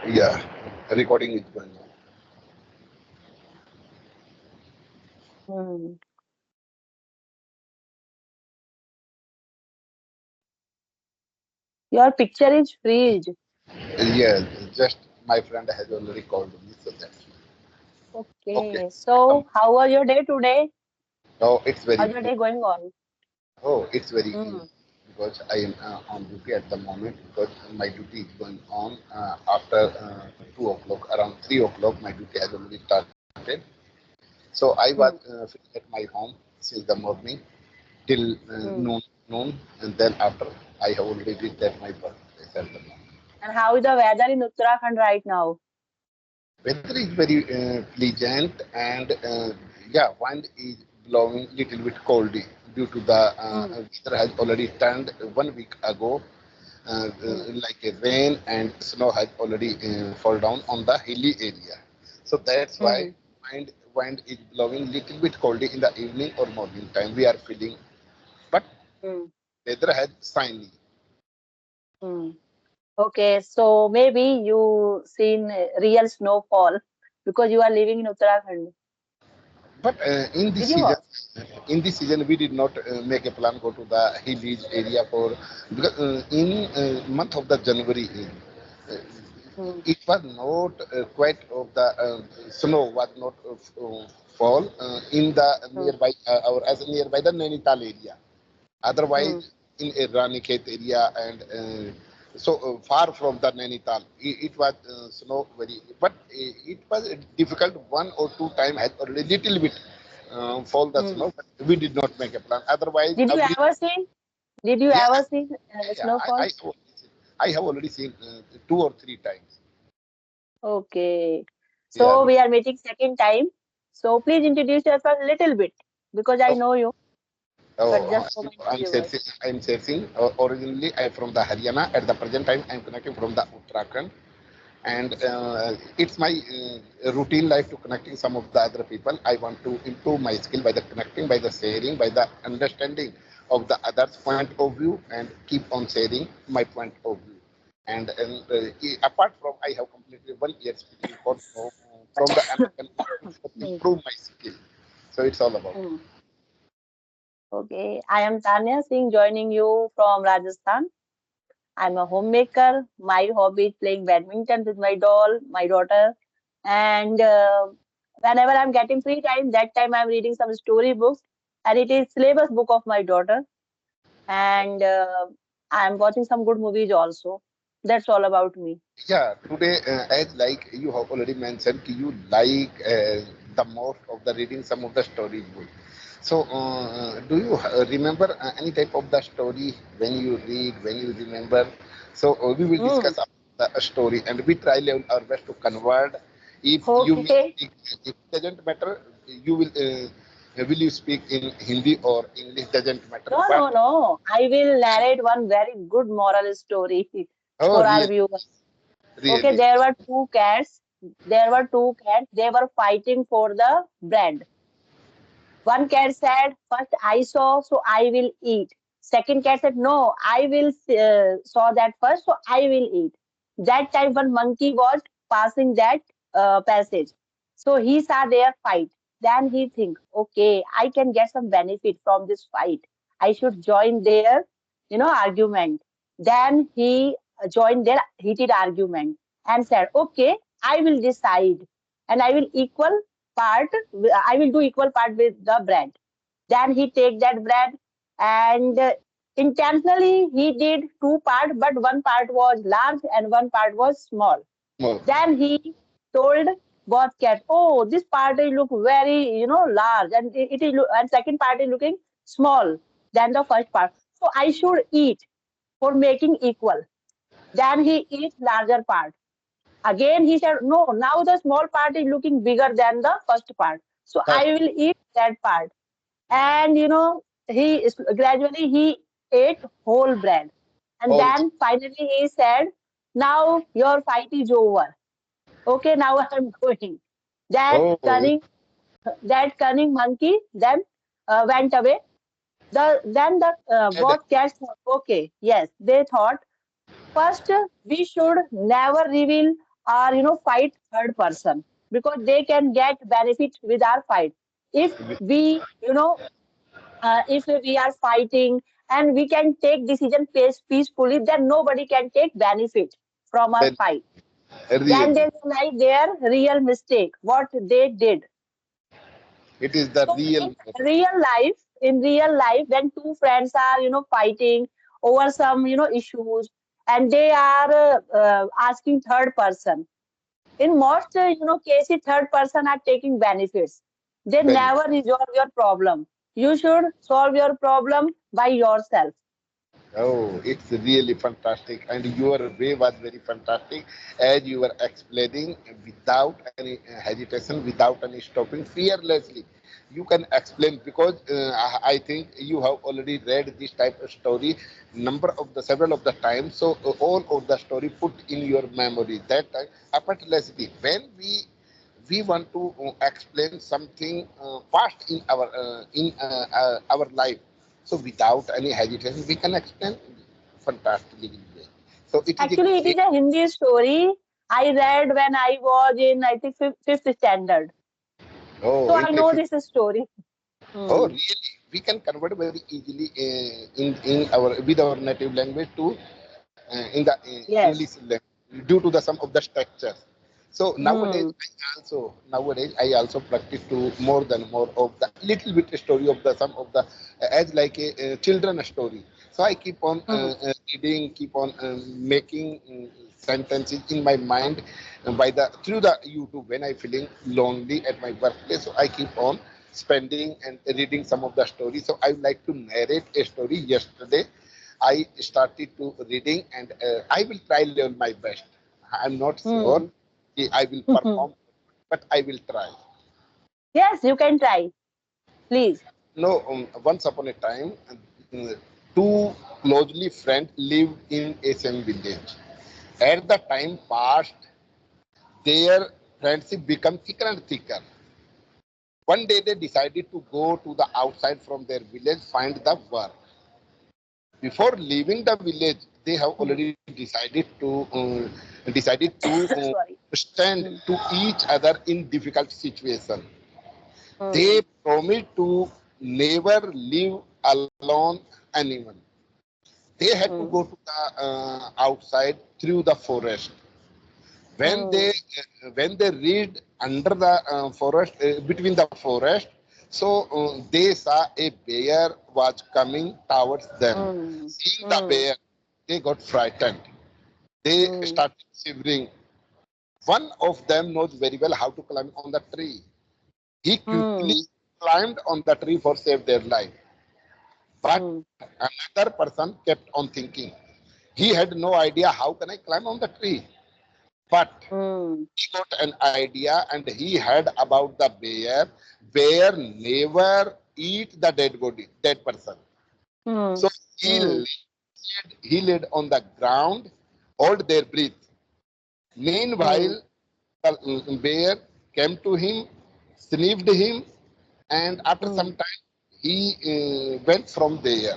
Yeah, recording is going Hmm. Your picture is freeze. on. Yeah, just my friend has already called me, so that's okay. Okay. Welcome. So, how was your day today? Oh, it's very How's your good. day going on? Oh, it's very good Hmm. because I am on duty at the moment because my duty is going on after 2 o'clock, around 3 o'clock. My duty has already started. So I was Hmm. sitting at my home since the morning till Hmm. noon, and then after I have already reached at my birthplace at the moment. And how is the weather in Uttarakhand right now? Weather is very pleasant, and yeah, wind is blowing little bit cold due to the Hmm. weather has already turned 1 week ago. Hmm. Like a rain and snow has already fall down on the hilly area. So that's why Hmm. wind is blowing little bit cold in the evening or morning time. We are feeling, but Hmm. weather has sunny. Hmm. Okay. So maybe you seen real snowfall because you are living in Uttarakhand. But Did you watch? in this season, we did not make a plan go to the hilly area for because in month of the January, Hmm. it was not quite of the snow was not fall in the Hmm. nearby or as nearby the Nainital area. Hmm. Otherwise, in a Ranikhet area and so far from the Nainital, it was snow very, but it was difficult. One or two time has already little bit fall the Hmm. snow, but we did not make a plan. Otherwise, Did you every ever see? Did you yeah, ever see yeah, snowfall? I have already seen 2 or 3 times. Okay. Yeah. So we are meeting second time. So please introduce yourself a little bit because I Oh, know you, but oh, just for my I'm viewers. searching. I'm searching. Originally, I'm from the Haryana. At the present time, I'm connecting from the Uttarakhand, and it's my routine life to connecting some of the other people. I want to improve my skill by the connecting, by the sharing, by the understanding of the other's point of view, and keep on sharing my point of view. And apart from, I have completed 1 year speaking course from the American Institute for Hmm. improve my skill. So it's all about. Hmm. Okay. I am Tanya Singh joining you from Rajasthan. I'm a homemaker. My hobby is playing badminton with my doll, my daughter. And whenever I'm getting free time, that time I'm reading some story books. And it is syllabus book of my daughter. And I'm watching some good movies also. That's all about me. Yeah, today, as like you have already mentioned, you like the most of the reading some of the stories book. So, do you remember any type of the story when you read, when you remember? So, we will Hmm. discuss about the story and we try our best to convert. If you may Okay. speak, if it doesn't matter, you will you speak in Hindi or English doesn't matter. No, But no, no. I will narrate one very good moral story oh, for our really, viewers. Okay, really, there were two cats. There were two cats. They were fighting for the bread. One cat said, "First I saw, so I will eat." Second cat said, "No, I will saw that first, so I will eat." That time, one monkey was passing that passage, so he saw their fight. Then he think, "Okay, I can get some benefit from this fight. I should join their, argument." Then he joined their heated argument and said, "Okay, I will decide, and I will equal part. I will do equal part with the bread." Then he take that bread and intentionally he did two part, but one part was large and one part was small. small. Then he told both cats, "Oh, this part is look very, large, and and second part is looking small than the first part. So I should eat for making equal." Then he eats larger part. Again, he said, "No, now the small part is looking bigger than the first part. So Huh. I will eat that part." And, gradually he ate whole bread. And All then finally he said, "Now your fight is over. Okay, now I'm going." That oh, cunning, that cunning monkey then went away. Then the and both cats thought, okay, yes, they thought, first, we should never reveal are, fight third person, because they can get benefit with our fight. If we, if we are fighting and we can take decision peacefully, then nobody can take benefit from our Then fight. Then really, they realize their real mistake, what they did. it is the So real matter. in real life, when two friends are, fighting over some, issues, and they are asking third person. In most, cases, third person are taking benefits. They Benefit. never resolve your problem. You should solve your problem by yourself. Oh, it's really fantastic, and your way was very fantastic as you were explaining without any hesitation, without any stopping, fearlessly. You can explain because I think you have already read this type of story number of the several of the times. So all of the story put in your memory that time effortlessly. When we want to explain something fast in our life, so without any hesitation, we can explain fantastically way. So it is a Actually, it is great. a Hindi story I read when I was in, I think, fifth standard. Oh, So I it's a know this story. oh Hmm. really? We can convert very easily in our with our native language to in the English Yes. language due to the some of the structures. So Hmm. nowadays I also practice to more than more of the little bit story of the some of the as like a children story. So I keep on Hmm. reading, keep on making sentences in my mind by the through the YouTube when I feeling lonely at my workplace. So I keep on spending and reading some of the stories. So I would like to narrate a story. Yesterday I started to reading and I will try learn my best. I'm not sure Hmm. I will perform, but I will try. Yes, you can try. Please. No, once upon a time, uh, two closely friends lived in a same village. At the time passed, their friendship became thicker and thicker. One day they decided to go to the outside from their village, find the work. Before leaving the village, they have Hmm. already decided to Sorry. stand Hmm. to each other in difficult situation. Hmm. They promised to never leave alone anyone. They had to go Hmm. to the outside through the forest. When they Hmm. reached under the forest between the forest, so they saw a bear was coming towards them. Hmm. Seeing the Hmm. bear, they got frightened. They Hmm. started shivering. One of them knows very well how to climb on the tree. He quickly Hmm. climbed on the tree for save their life. But Hmm. another person kept on thinking. He had no idea how can I climb on the tree. But Hmm. he got an idea and he heard about the bear. Bear never eat the dead body, dead person. Hmm. So Hmm. he laid on the ground, hold their breath. Hmm. Meanwhile, the bear came to him, sniffed him, and after Hmm. some time he went from there.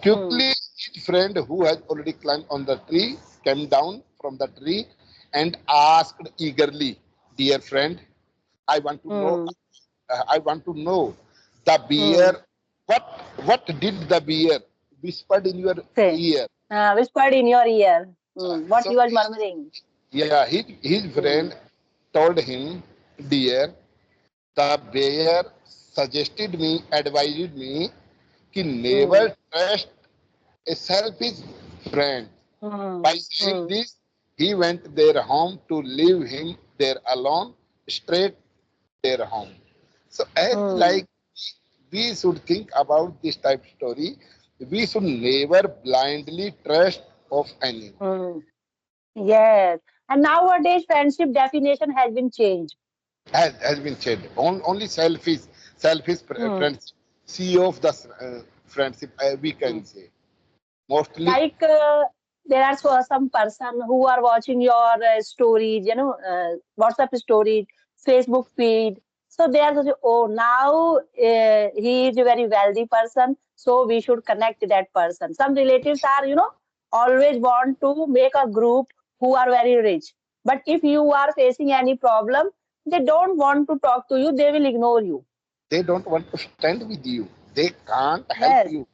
Hmm. Quickly, his friend who has already climbed on the tree came down from the tree and asked eagerly, "Dear friend, I want to know. Hmm. I want to know the bear. Hmm. What what did the bear whispered in your Say. ear?" Whispered in your ear. Hmm. What So you are murmuring? yeah, his Hmm. friend told him, "Dear, the bear suggested me, advised me, कि Hmm. never trust a selfish friend." By Hmm. saying Hmm. this, he went their home to leave him there alone, straight their home. So, as Hmm. like we should think about this type story, we should never blindly trust of anyone. Hmm. Yes. And nowadays, friendship definition has been changed. Has been said. Only selfish Hmm. friendship, CEO of the friendship, we can Hmm. say. Mostly, Like there are some person who are watching your stories, WhatsApp stories, Facebook feed. So they are saying, oh, now he is a very wealthy person, so we should connect to that person. Some relatives are, always want to make a group who are very rich. But if you are facing any problem, they don't want to talk to you. They will ignore you. They don't want to stand with you. They can't help Yes. you.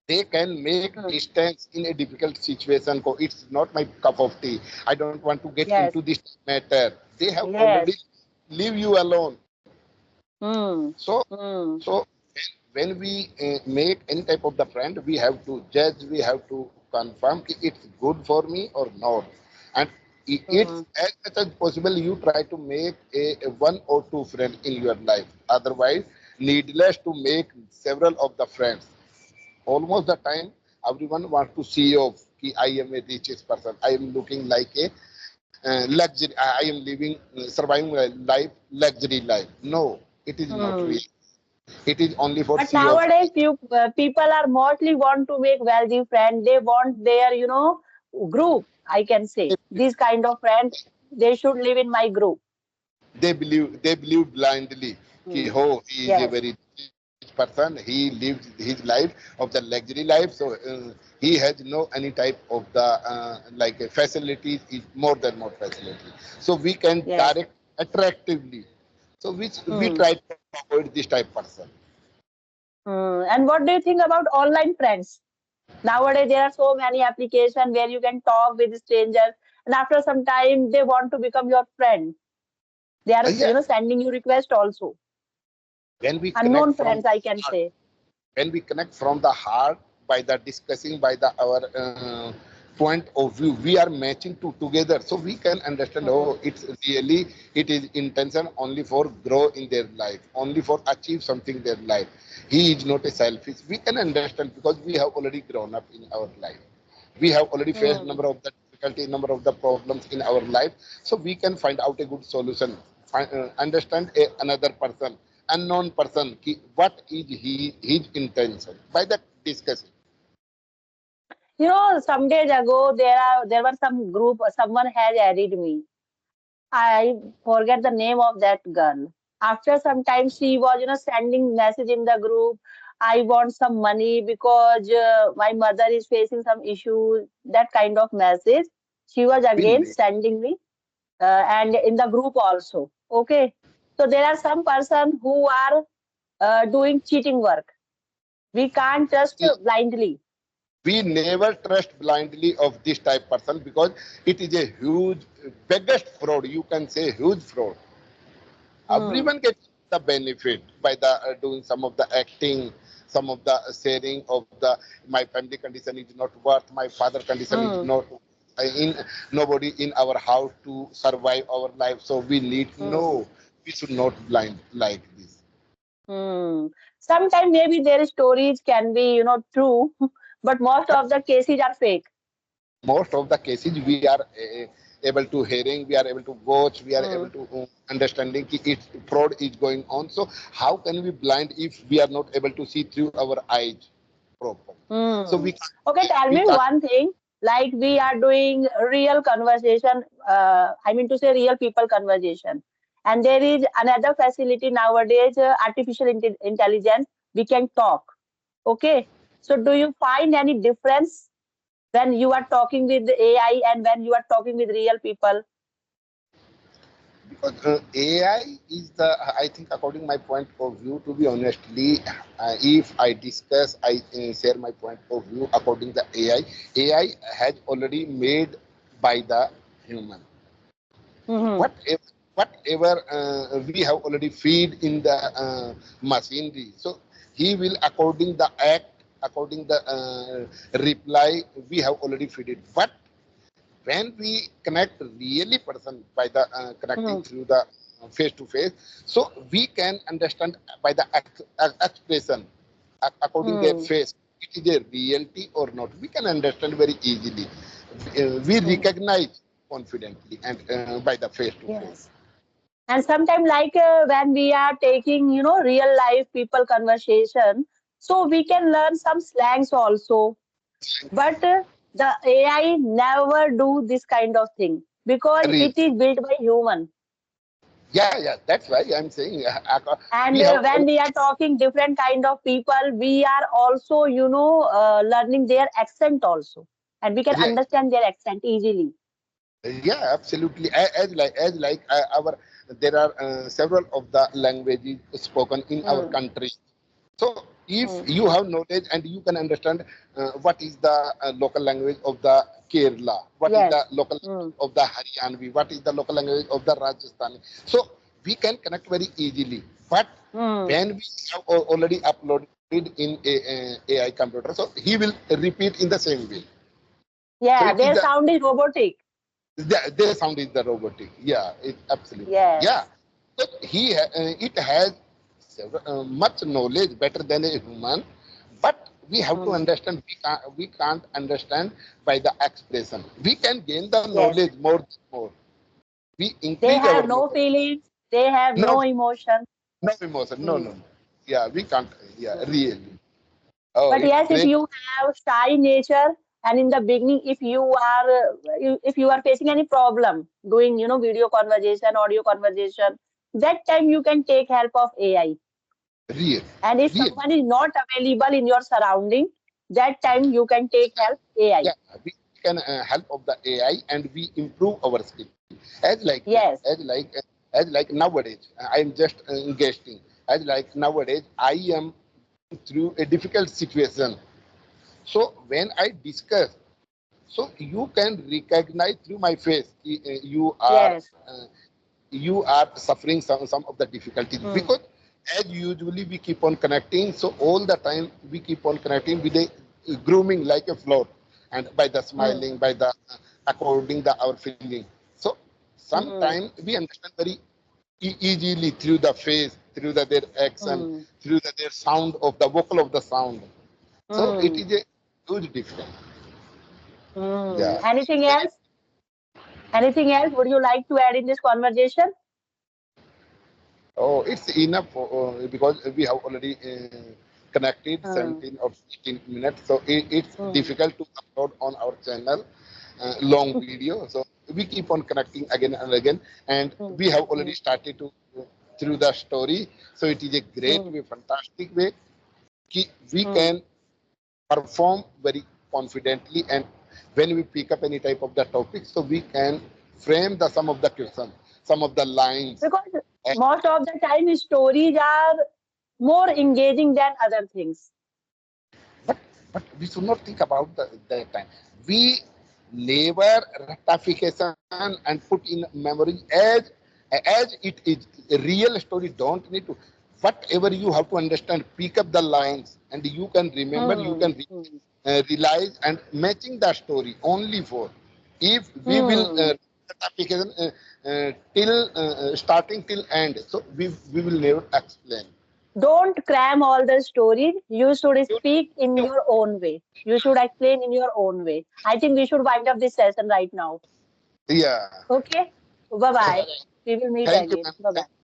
They can make Hmm. distance in a difficult situation. Go, it's not my cup of tea. I don't want to get Yes. into this matter. They have already Yes. leave you alone. Hmm. So, Hmm. so when we make any type of the friend, we have to judge. We have to confirm if it's good for me or not. And Hmm. it's as much as possible. You try to make a one or two friends in your life. Otherwise, needless to make several of the friends. Almost the time everyone wants to see of ki I am a richest person. I am looking like a luxury. I am living, surviving my life, luxury life. No, it is not Hmm. real. It is only for But see of. nowadays, people are mostly want to make wealthy friends. They want their, group. I can say these kind of friends. They should live in my group. They believe blindly ki Hmm. ho, he is a Yes. very rich person. He lives his life of the luxury life. So he has no any type of the like facilities is more than more facility. So we can Yes. direct attractively. So which we Hmm. try to avoid this type person. Hmm. And what do you think about online friends? Nowadays, there are so many applications where you can talk with strangers, and after some time, they want to become your friend. They are, Yeah, sending you request also. when we connect Unknown from friends, I can heart, say. when we connect from the heart by the discussing by the our point of view, we are matching to together, so we can understand, Hmm. oh, it's really, it is intention only for grow in their life, only for achieve something in their life. He is not a selfish. We can understand because we have already grown up in our life. We have already faced Hmm. number of the difficulty, number of the problems in our life, so we can find out a good solution. Understand another person, unknown person, what is his intention by that discussion. Some days ago, there were some group. Someone has added me. I forget the name of that girl. After some time, she was, sending message in the group. I want some money because my mother is facing some issues. That kind of message. She was again Really? sending me, and in the group also. Okay. So there are some person who are doing cheating work. We can't trust blindly. We never trust blindly of this type person because it is a huge, biggest fraud. You can say huge fraud. Hmm. Everyone gets the benefit by the doing some of the acting, some of the sharing of the my family condition is not worth, my father condition is Hmm. not in nobody in our house to survive our life. So we need Hmm. no, we should not blind like this. Hmm. Sometimes maybe their stories can be, true, but most But of the cases are fake. most of the cases we are able to hearing, we are able to watch, we are able Hmm. to understanding ki it fraud is going on. So how can we blind if we are not able to see through our eyes properly? So Hmm. we Okay, can't, tell we me can't. one thing. Like we are doing real conversation. I mean to say real people conversation. And there is another facility nowadays, artificial intelligence. We can talk. Okay. So do you find any difference when you are talking with AI and when you are talking with real people? Because AI is the, I think, according my point of view, to be honestly, if I discuss, I share my point of view according to AI has already made by the human. Hmm. Whatever we have already feed in the machinery, so he will according the act, according the reply we have already feed it. But when we connect really person by the connecting Hmm. through the face to face, so we can understand by the expression, according their Hmm. face, it is a reality or not. We can understand very easily. We Hmm. recognize confidently and by the face to face. Yes. And sometimes like when we are taking real life people conversation, so we can learn some slangs also, but the AI never do this kind of thing because Real. it is built by human. Yeah, yeah, that's why I'm saying we And have when we are talking different kind of people, we are also learning their accent also, and we can yeah, understand their accent easily. Yeah, absolutely. As like our there are several of the languages spoken in our Hmm. country. So if Hmm. you have knowledge and you can understand what is the local language of the Kerala, what is the Yes. local Hmm. language of the Haryanvi, what is the local language of the Rajasthani, so we can connect very easily. But Hmm. when we have already uploaded in a AI computer, so he will repeat in the same way. So it Yeah, is their sound is robotic. their sound is the robotic. Yeah, it absolutely. Yeah, Yes. so it has much knowledge better than a human, but we have to Hmm. understand. We can't understand by the expression. We can gain the Yes. knowledge more. We They increase our have no knowledge. feelings. They have No, no emotion. no emotion. No, Hmm. no, no. Yeah, we can't. Yeah, Hmm. really. Oh, But it's yes, if great. you have shy nature, and in the beginning, if you are facing any problem doing, video conversation, audio conversation, that time you can take help of AI. Real, And if real. someone is not available in your surrounding, that time you can take help AI. Yeah, we can help of the AI and we improve our skill. Yes. As like nowadays, I am just guessing. As like nowadays, I am through a difficult situation. So when I discuss, so you can recognize through my face, Yes. you are suffering some of the difficulties Hmm. because as usually we keep on connecting, so all the time we keep on connecting with a grooming like a flower and by the Hmm. smiling by the according the our feeling. So Hmm. sometimes we understand very easily through the face, through their action, Hmm. through their sound of the vocal of the sound. So it Hmm. is a huge difference. Hmm. Yeah, Anything very. else? Anything else would you like to add in this conversation? Oh, it's enough because we have already connected Hmm. 17 or 16 minutes. So it's Hmm. difficult to upload on our channel long video. So we keep on connecting again and again. And Hmm. we have Hmm. already started to through the story. So it is a great Hmm. way, fantastic way. We Hmm. can perform very confidently. And when we pick up any type of the topic, so we can frame the some of the question, some of the lines. Because most of the time stories are more engaging than other things. but but we should not think about that time. We labor ratification and put in memory as it is. A real story don't need to. Whatever you have to understand, pick up the lines and you can remember, you Hmm. can Hmm. realize and matching the story only for. If we will Hmm. ratification till starting till end, so we will never explain. Don't cram all the stories. You should speak in your own way. You should explain in your own way. I think we should wind up this session right now. Yeah. Okay? Bye bye. We will meet Thank you, again. ma'am. Bye bye.